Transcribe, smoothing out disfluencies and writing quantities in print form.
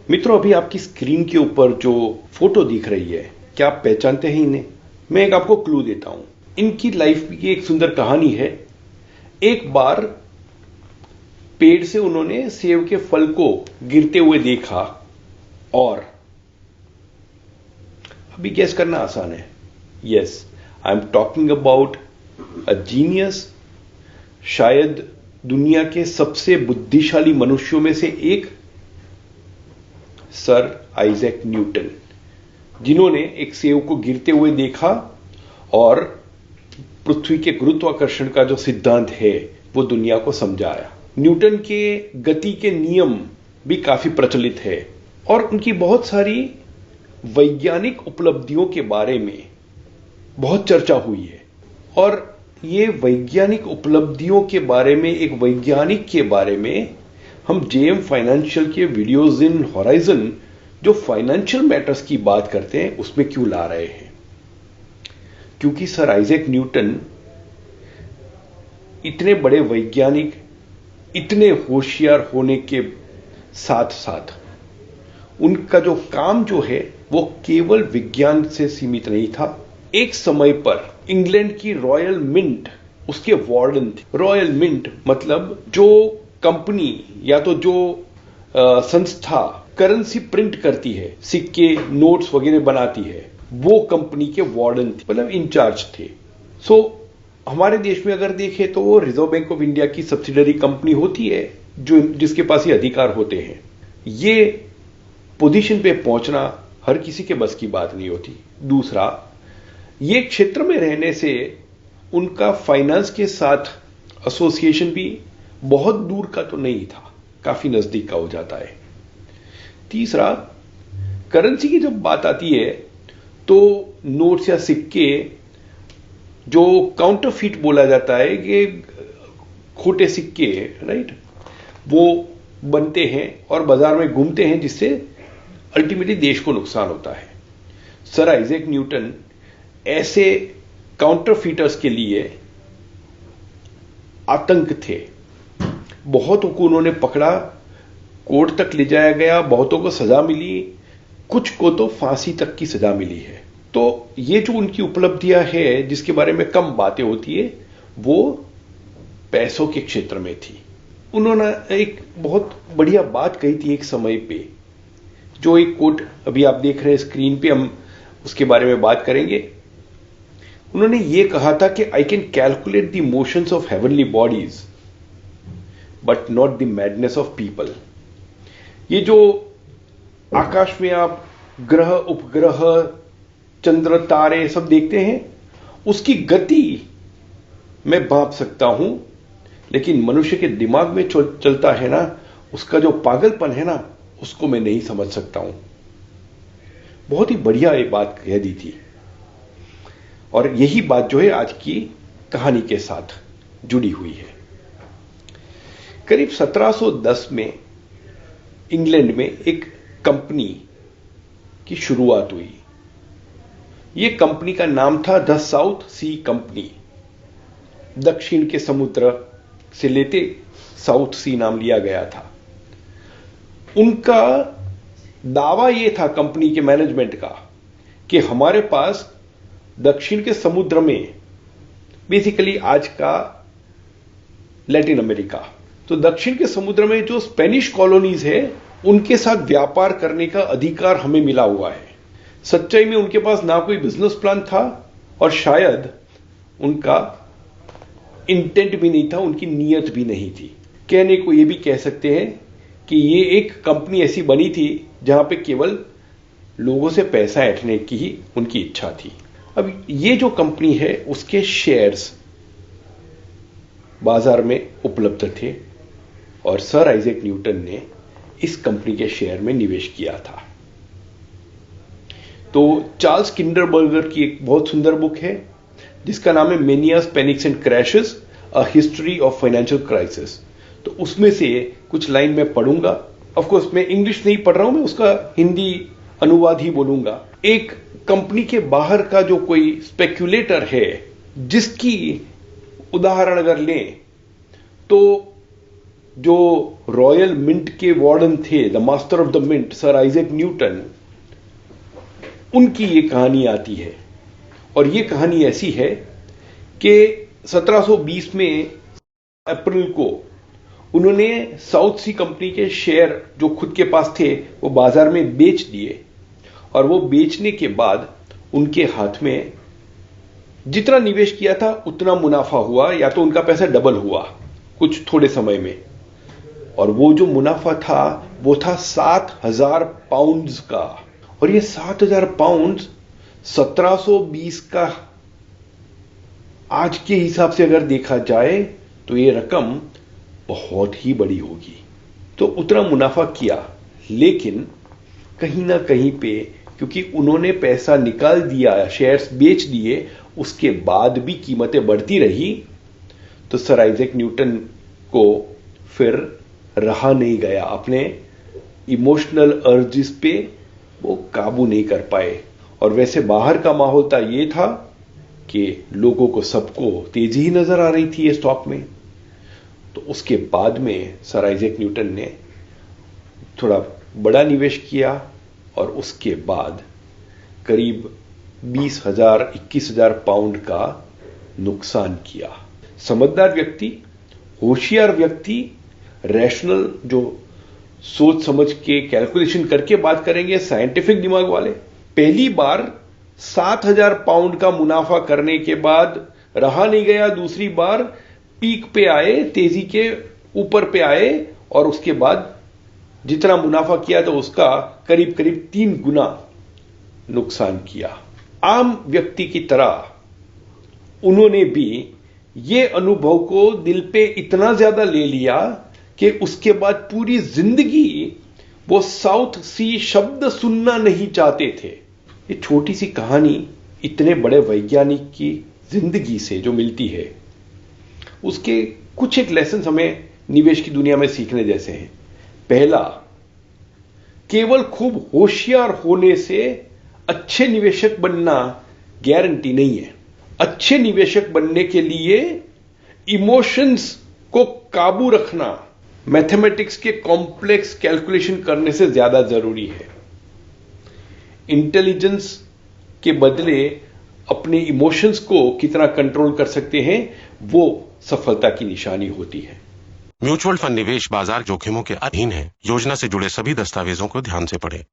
मित्रों, अभी आपकी स्क्रीन के ऊपर जो फोटो दिख रही है, क्या आप पहचानते हैं इन्हें? मैं एक आपको क्लू देता हूं। इनकी लाइफ की एक सुंदर कहानी है। एक बार पेड़ से उन्होंने सेब के फल को गिरते हुए देखा और अभी गैस करना आसान है। Yes, I am talking about a genius, शायद दुनिया के सबसे बुद्धिशाली मनुष्यों में से एक, सर आइजैक न्यूटन, जिन्होंने एक सेब को गिरते हुए देखा और पृथ्वी के गुरुत्वाकर्षण का जो सिद्धांत है वो दुनिया को समझाया। न्यूटन के गति के नियम भी काफी प्रचलित है और उनकी बहुत सारी वैज्ञानिक उपलब्धियों के बारे में बहुत चर्चा हुई है। और ये वैज्ञानिक उपलब्धियों के बारे में, एक वैज्ञानिक के बारे में हम जेएम फाइनेंशियल के वीडियोज इन हॉराइजन जो फाइनेंशियल मैटर्स की बात करते हैं उसमें क्यों ला रहे हैं? क्योंकि सर आइजैक न्यूटन इतने बड़े वैज्ञानिक, इतने होशियार होने के साथ साथ उनका जो काम जो है वो केवल विज्ञान से सीमित नहीं था। एक समय पर इंग्लैंड की रॉयल मिंट उसके वार्डन थे। रॉयल मिंट मतलब जो कंपनी या तो जो संस्था करेंसी प्रिंट करती है, सिक्के, नोट्स वगैरह बनाती है, वो कंपनी के वार्डन थे, मतलब इंचार्ज थे। सो हमारे देश में अगर देखें तो वो रिजर्व बैंक ऑफ इंडिया की सब्सिडरी कंपनी होती है जो जिसके पास ये अधिकार होते हैं। ये पोजीशन पे पहुंचना हर किसी के बस की बात नहीं होती। दूसरा, ये क्षेत्र में रहने से उनका फाइनेंस के साथ एसोसिएशन भी बहुत दूर का तो नहीं था, काफी नजदीक का हो जाता है। तीसरा, करेंसी की जब बात आती है तो नोट्स या सिक्के जो काउंटरफीट बोला जाता है कि खोटे सिक्के, राइट, वो बनते हैं और बाजार में घूमते हैं, जिससे अल्टीमेटली देश को नुकसान होता है। सर आइजैक न्यूटन ऐसे काउंटरफीटर्स के लिए आतंक थे। बहुतों को उन्होंने पकड़ा, कोर्ट तक ले जाया गया, बहुतों को सजा मिली, कुछ को तो फांसी तक की सजा मिली है। तो ये जो उनकी उपलब्धियां है जिसके बारे में कम बातें होती है, वो पैसों के क्षेत्र में थी। उन्होंने एक बहुत बढ़िया बात कही थी एक समय पे, जो एक कोट अभी आप देख रहे हैं स्क्रीन पे, हम उसके बारे में बात करेंगे। उन्होंने ये कहा था कि I can calculate the motions of heavenly bodies but not the madness of people. ये जो आकाश में आप ग्रह, उपग्रह, चंद्र, तारे सब देखते हैं, उसकी गति मैं भाप सकता हूं, लेकिन मनुष्य के दिमाग में चलता है ना, उसका जो पागलपन है ना, उसको मैं नहीं समझ सकता हूं। बहुत ही बढ़िया ये बात कह दी थी और यही बात जो है आज की कहानी के साथ जुड़ी हुई है। करीब 1710 में इंग्लैंड में एक कंपनी की शुरुआत हुई। यह कंपनी का नाम था द साउथ सी कंपनी। दक्षिण के समुद्र से लेते साउथ सी नाम लिया गया था। उनका दावा यह था कंपनी के मैनेजमेंट का कि हमारे पास दक्षिण के समुद्र में, बेसिकली आज का लैटिन अमेरिका, तो दक्षिण के समुद्र में जो स्पेनिश कॉलोनीज है उनके साथ व्यापार करने का अधिकार हमें मिला हुआ है। सच्चाई में उनके पास ना कोई बिजनेस प्लान था और शायद उनका इंटेंट भी नहीं था, उनकी नीयत भी नहीं थी। कहने को यह भी कह सकते हैं कि ये एक कंपनी ऐसी बनी थी जहां पे केवल लोगों से पैसा ऐंठने की ही उनकी इच्छा थी। अब ये जो कंपनी है उसके शेयर्स बाजार में उपलब्ध थे और सर आइजैक न्यूटन ने इस कंपनी के शेयर में निवेश किया था। तो चार्ल्स किंडरबर्गर की एक बहुत सुंदर बुक है जिसका नाम है manias, panics and crashes, a history of financial crisis. तो उसमें से कुछ लाइन मैं पढ़ूंगा। ऑफ कोर्स मैं इंग्लिश नहीं पढ़ रहा हूं, मैं उसका हिंदी अनुवाद ही बोलूंगा। एक कंपनी के बाहर का जो कोई स्पेक्यूलेटर है, जिसकी उदाहरण अगर लें तो जो रॉयल मिंट के वार्डन थे, the master of the mint, sir Isaac Newton, उनकी ये कहानी आती है। और ये कहानी ऐसी है कि 1720 में अप्रैल को उन्होंने साउथ सी कंपनी के शेयर जो खुद के पास थे वो बाजार में बेच दिए, और वो बेचने के बाद उनके हाथ में जितना निवेश किया था उतना मुनाफा हुआ, या तो उनका पैसा डबल हुआ कुछ थोड़े समय में। और वो जो मुनाफा था वो था 7,000 पाउंड्स का, और ये 7,000 पाउंड्स 1720 का आज के हिसाब से अगर देखा जाए तो ये रकम बहुत ही बड़ी होगी। तो उतना मुनाफा किया, लेकिन कहीं ना कहीं पे क्योंकि उन्होंने पैसा निकाल दिया, शेयर्स बेच दिए, उसके बाद भी कीमतें बढ़ती रही, तो सर आइजैक न्यूटन को फिर रहा नहीं गया, अपने इमोशनल अर्जिस पे वो काबू नहीं कर पाए। और वैसे बाहर का माहौल था ये था कि लोगों को सबको तेजी ही नजर आ रही थी ये स्टॉक में। तो उसके बाद में सर आइजैक न्यूटन ने थोड़ा बड़ा निवेश किया, और उसके बाद करीब 20,000 21,000 पाउंड का नुकसान किया। समझदार व्यक्ति, होशियार व्यक्ति, रैशनल, जो सोच समझ के कैलकुलेशन करके बात करेंगे, साइंटिफिक दिमाग वाले, पहली बार 7,000 पाउंड का मुनाफा करने के बाद रहा नहीं गया, दूसरी बार पीक पे आए, तेजी के ऊपर पे आए, और उसके बाद जितना मुनाफा किया तो उसका करीब करीब 3 गुना नुकसान किया। आम व्यक्ति की तरह उन्होंने भी ये अनुभव को दिल पे इतना ज्यादा ले लिया कि उसके बाद पूरी जिंदगी वो साउथ सी शब्द सुनना नहीं चाहते थे। ये छोटी सी कहानी इतने बड़े वैज्ञानिक की जिंदगी से जो मिलती है, उसके कुछ एक लेसन हमें निवेश की दुनिया में सीखने जैसे हैं। पहला, केवल खूब होशियार होने से अच्छे निवेशक बनना गारंटी नहीं है। अच्छे निवेशक बनने के लिए इमोशंस को काबू रखना मैथमेटिक्स के कॉम्प्लेक्स कैलकुलेशन करने से ज्यादा जरूरी है। इंटेलिजेंस के बदले अपने इमोशंस को कितना कंट्रोल कर सकते हैं, वो सफलता की निशानी होती है। म्यूचुअल फंड निवेश बाजार जोखिमों के अधीन है। योजना से जुड़े सभी दस्तावेजों को ध्यान से पढ़ें।